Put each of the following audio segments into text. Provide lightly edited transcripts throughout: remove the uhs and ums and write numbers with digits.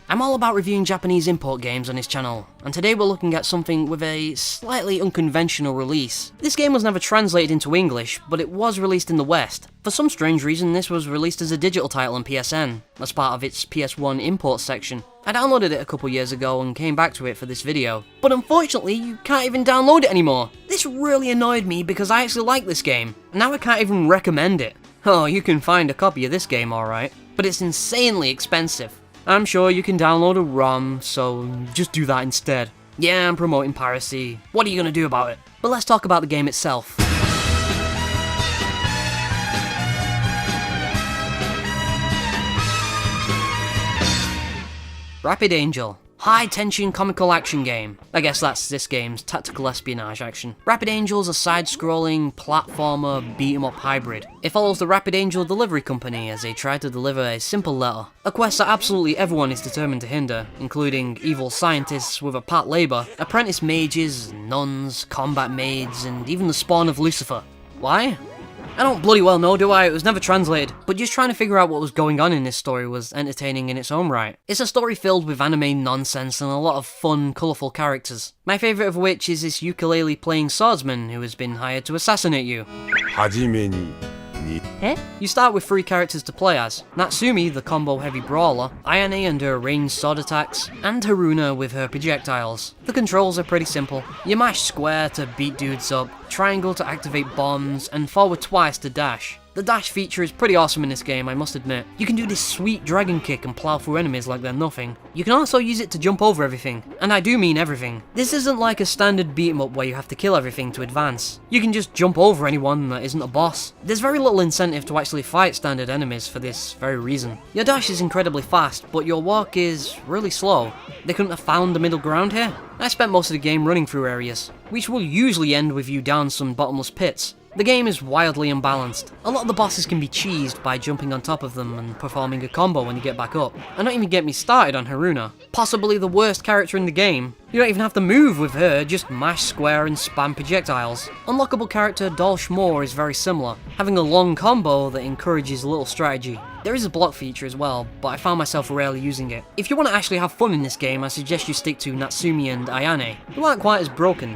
I'm all about reviewing Japanese import games on his channel, and today we're looking at something with a slightly unconventional release. This game was never translated into English, but it was released in the West. For some strange reason, this was released as a digital title on PSN, as part of its PS1 import section. I downloaded it a couple years ago and came back to it for this video, but unfortunately you can't even download it anymore. This really annoyed me because I actually like this game, and now I can't even recommend it. Oh, you can find a copy of this game alright, but it's insanely expensive. I'm sure you can download a ROM, so just do that instead. Yeah, I'm promoting piracy. What are you gonna do about it? But let's talk about the game itself. Rapid Angel. High-tension comical action game. I guess that's this game's tactical espionage action. Rapid Angel is a side-scrolling, platformer, beat-em-up hybrid. It follows the Rapid Angel delivery company as they try to deliver a simple letter. A quest that absolutely everyone is determined to hinder, including evil scientists with a pat labor, apprentice mages, nuns, combat maids, and even the spawn of Lucifer. Why? I don't bloody well know, do I? It was never translated. But just trying to figure out what was going on in this story was entertaining in its own right. It's a story filled with anime nonsense and a lot of fun, colourful characters. My favourite of which is this ukulele-playing swordsman who has been hired to assassinate you. You start with 3 characters to play as: Natsumi, the combo-heavy brawler, Ayane and her ranged sword attacks, and Haruna with her projectiles. The controls are pretty simple. You mash square to beat dudes up, triangle to activate bombs, and forward twice to dash. The dash feature is pretty awesome in this game, I must admit. You can do this sweet dragon kick and plow through enemies like they're nothing. You can also use it to jump over everything, and I do mean everything. This isn't like a standard beat 'em up where you have to kill everything to advance. You can just jump over anyone that isn't a boss. There's very little incentive to actually fight standard enemies for this very reason. Your dash is incredibly fast, but your walk is really slow. They couldn't have found the middle ground here? I spent most of the game running through areas, which will usually end with you down some bottomless pits. The game is wildly imbalanced. A lot of the bosses can be cheesed by jumping on top of them and performing a combo when you get back up. And don't even get me started on Haruna, possibly the worst character in the game. You don't even have to move with her, just mash square and spam projectiles. Unlockable character Dolshmore is very similar, having a long combo that encourages a little strategy. There is a block feature as well, but I found myself rarely using it. If you want to actually have fun in this game, I suggest you stick to Natsumi and Ayane, who aren't quite as broken.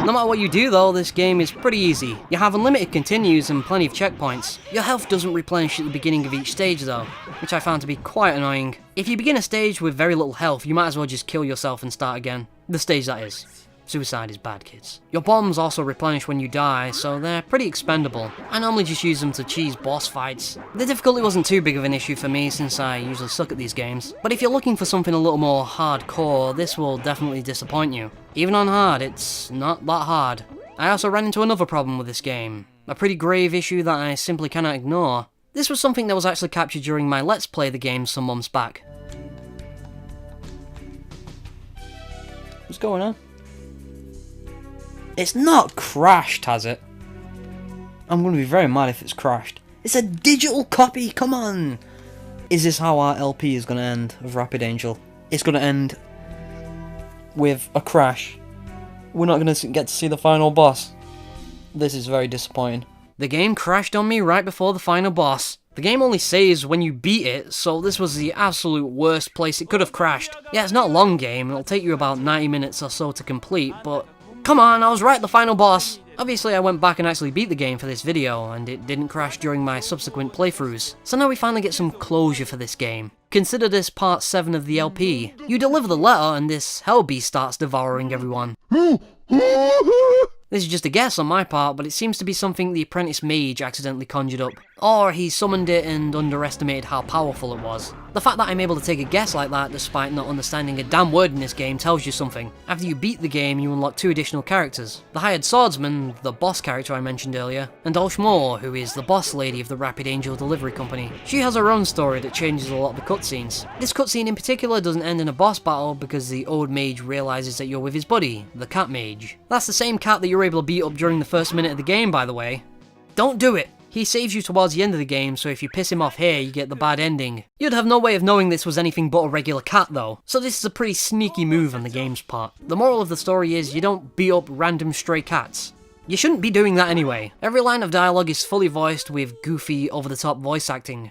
No matter what you do though, this game is pretty easy. You have unlimited continues and plenty of checkpoints. Your health doesn't replenish at the beginning of each stage though, which I found to be quite annoying. If you begin a stage with very little health, you might as well just kill yourself and start again. The stage that is. Suicide is bad, kids. Your bombs also replenish when you die, so they're pretty expendable. I normally just use them to cheese boss fights. The difficulty wasn't too big of an issue for me since I usually suck at these games. But if you're looking for something a little more hardcore, this will definitely disappoint you. Even on hard, it's not that hard. I also ran into another problem with this game. A pretty grave issue that I simply cannot ignore. This was something that was actually captured during my Let's Play the game some months back. What's going on? It's not crashed, has it? I'm going to be very mad if it's crashed. It's a digital copy, come on! Is this how our LP is going to end of Rapid Angel? It's going to end with a crash. We're not going to get to see the final boss. This is very disappointing. The game crashed on me right before the final boss. The game only saves when you beat it, so this was the absolute worst place it could have crashed. Yeah, it's not a long game, it'll take you about 90 minutes or so to complete, but come on, I was right, the final boss! Obviously I went back and actually beat the game for this video, and it didn't crash during my subsequent playthroughs. So now we finally get some closure for this game. Consider this part 7 of the LP. You deliver the letter and this hellbeast starts devouring everyone. This is just a guess on my part, but it seems to be something the apprentice mage accidentally conjured up. Or he summoned it and underestimated how powerful it was. The fact that I'm able to take a guess like that despite not understanding a damn word in this game tells you something. After you beat the game, you unlock 2 additional characters. The hired swordsman, the boss character I mentioned earlier, and Dolshmore, who is the boss lady of the Rapid Angel delivery company. She has her own story that changes a lot of the cutscenes. This cutscene in particular doesn't end in a boss battle because the old mage realizes that you're with his buddy, the cat mage. That's the same cat that you were able to beat up during the first minute of the game, by the way. Don't do it! He saves you towards the end of the game, so if you piss him off here, you get the bad ending. You'd have no way of knowing this was anything but a regular cat though, so this is a pretty sneaky move on the game's part. The moral of the story is you don't beat up random stray cats. You shouldn't be doing that anyway. Every line of dialogue is fully voiced with goofy, over-the-top voice acting.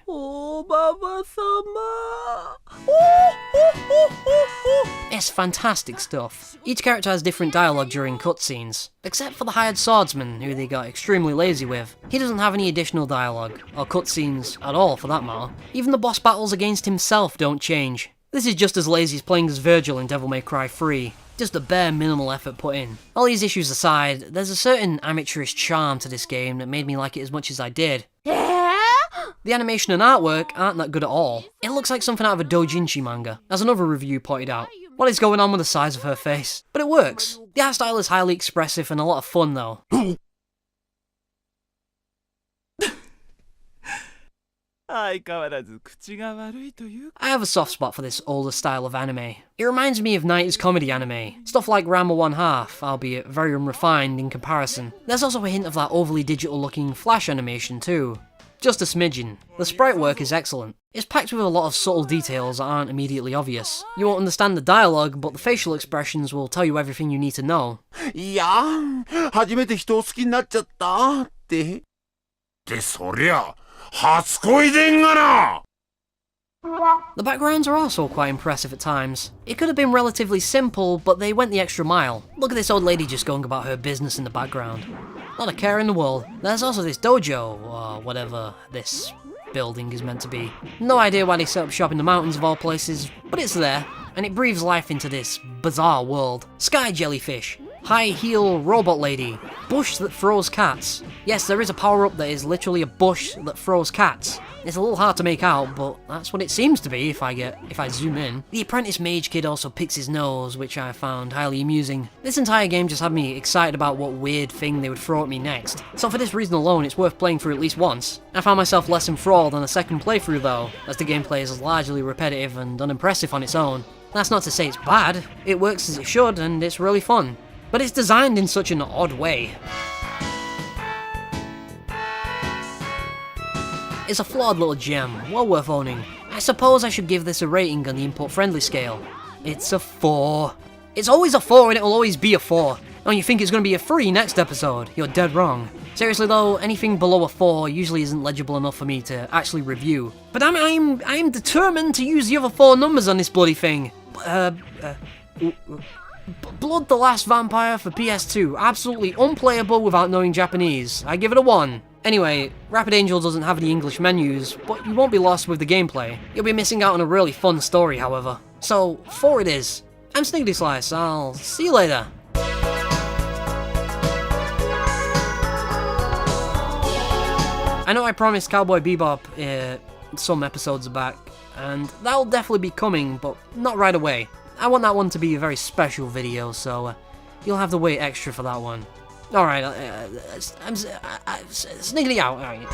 It's fantastic stuff. Each character has different dialogue during cutscenes, except for the hired swordsman, who they got extremely lazy with. He doesn't have any additional dialogue, or cutscenes at all for that matter. Even the boss battles against himself don't change. This is just as lazy as playing as Virgil in Devil May Cry 3. Just a bare minimal effort put in. All these issues aside, there's a certain amateurish charm to this game that made me like it as much as I did. The animation and artwork aren't that good at all. It looks like something out of a doujinshi manga, as another review pointed out. What is going on with the size of her face? But it works. The art style is highly expressive and a lot of fun though. I have a soft spot for this older style of anime. It reminds me of 90s comedy anime. Stuff like Ranma 1/2, albeit very unrefined in comparison. There's also a hint of that overly digital looking flash animation too. Just a smidgen. The sprite work is excellent. It's packed with a lot of subtle details that aren't immediately obvious. You won't understand the dialogue, but the facial expressions will tell you everything you need to know. The backgrounds are also quite impressive at times. It could have been relatively simple, but they went the extra mile. Look at this old lady just going about her business in the background. Not a care in the world. There's also this dojo, or whatever this building is meant to be. No idea why they set up shop in the mountains of all places, but it's there, and it breathes life into this bizarre world. Sky jellyfish, high heel robot lady, bush that throws cats. Yes, there is a power-up that is literally a bush that throws cats. It's a little hard to make out, but that's what it seems to be if I zoom in. The apprentice mage kid also picks his nose, which I found highly amusing. This entire game just had me excited about what weird thing they would throw at me next. So for this reason alone, it's worth playing through at least once. I found myself less enthralled on a second playthrough though, as the gameplay is largely repetitive and unimpressive on its own. That's not to say it's bad, it works as it should and it's really fun. But it's designed in such an odd way. It's a flawed little gem, well worth owning. I suppose I should give this a rating on the input-friendly scale. It's a 4. It's always a 4 and it'll always be a 4. Oh, you think it's going to be a 3 next episode? You're dead wrong. Seriously though, anything below a 4 usually isn't legible enough for me to actually review. But I'm determined to use the other 4 numbers on this bloody thing. Blood the Last Vampire for PS2. Absolutely unplayable without knowing Japanese. I give it a 1. Anyway, Rapid Angel doesn't have any English menus, but you won't be lost with the gameplay. You'll be missing out on a really fun story, however. So, 4 it is. I'm SnicketySlice. I'll see you later. I know I promised Cowboy Bebop some episodes back, and that'll definitely be coming, but not right away. I want that one to be a very special video, so you'll have to wait extra for that one. Alright, I'm Sniggity out. Alright.